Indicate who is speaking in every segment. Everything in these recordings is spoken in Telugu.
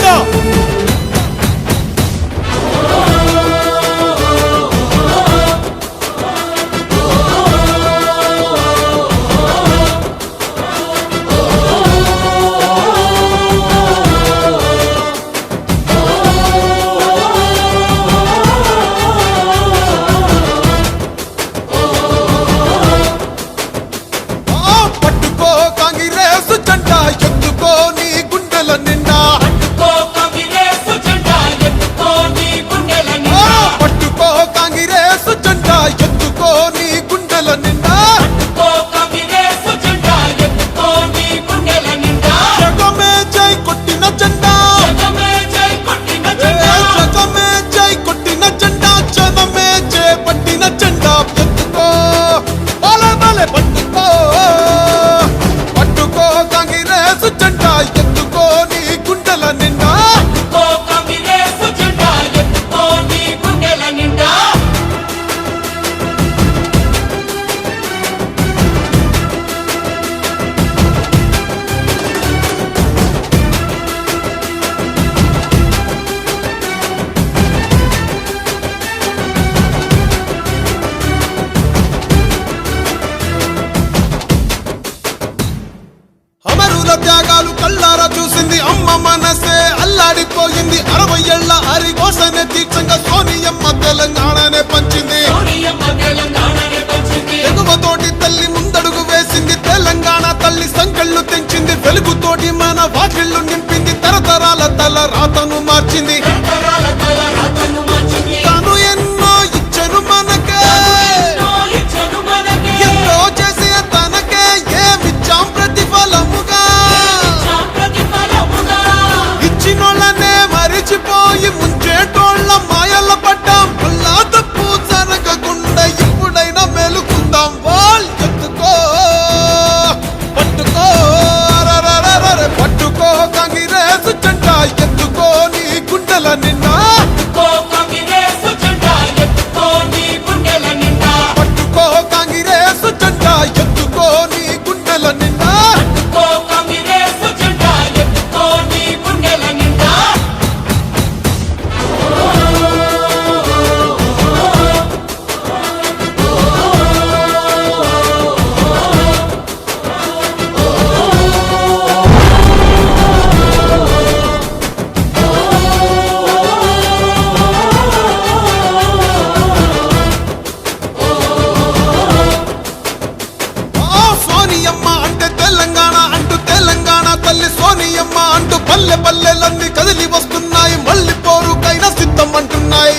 Speaker 1: జెండా. త్యాగాలు కళ్ళారా చూసింది అమ్మ మనసే అల్లాడిపోయింది 60 ఏళ్ల హరిఘోషనే దీక్షంగా సోనియమ్మ తెలంగాణనే పంచింది ఎగువతోటి తల్లి ముందడుగు వేసింది తెలంగాణ తల్లి సంకళ్ళు తెంచింది వెలుగుతోటి మన వాకిళ్ళు నింపింది తరతరాల తల రాతను మార్చింది తాను ఎన్నో ఇచ్చను మనకే ఎంతో చేసి తనకే ఏమిచ్చాం ప్రతిఫలముగా మరిచిపోయి ముంచేటోళ్ళ మాయల పడ్డాం వల్లా తప్పు జరగకుండా ఎప్పుడైనా మేలుకుందాం వాల్ ఎత్తుకో పట్టుకో పట్టుకో కాంగ్రెస్ జెండా ఎత్తుకో నీ గుండెల నిండా పట్టుకో కాంగ్రెస్ జెండా ఎత్తుకో నీ గుండెల నిండా సోనియమ్మ అంటూ పల్లె పల్లెలన్నీ కదిలి వస్తున్నాయి మళ్ళీ పోరుకైనా సిద్ధం అంటున్నాయి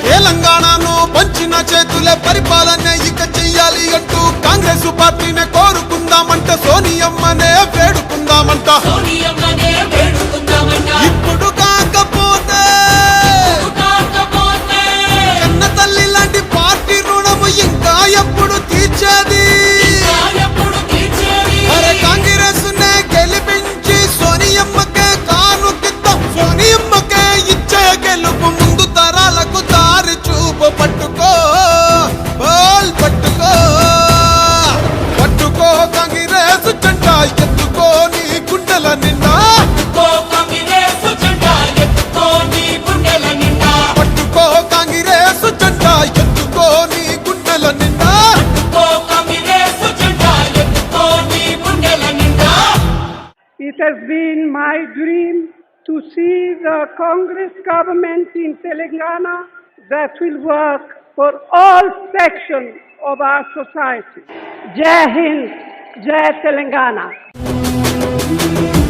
Speaker 1: తెలంగాణను పంచిన చేతులే పరిపాలనే ఇక చెయ్యాలి అంటూ కాంగ్రెస్ పార్టీనే కోరుకుందామంట సోనియమ్మనే వేడుకుందామంట ఇప్పుడు కాకపోతే కన్న తల్లి లాంటి పార్టీ రుణము ఇంకా ఎప్పుడు తీర్చేది కాంగ్రెస్ నే గెలిపించి సోనియమ్మకే కానుకిద్దాం సోనియమ్మకే ఇచ్చే గెలుపు ముందు తరాలకు దారి చూపు పట్టుకో పట్టుకో పట్టుకో కాంగ్రెస్ జెండా ఎత్తుకో నీ గుండెల నిండా పట్టుకో కాంగ్రెస్ జెండా ఎత్తుకో నీ గుండెల నిండా
Speaker 2: It has been my dream to see the Congress government in Telangana that will work for all sections of our society. Jai Hind, Jai Telangana.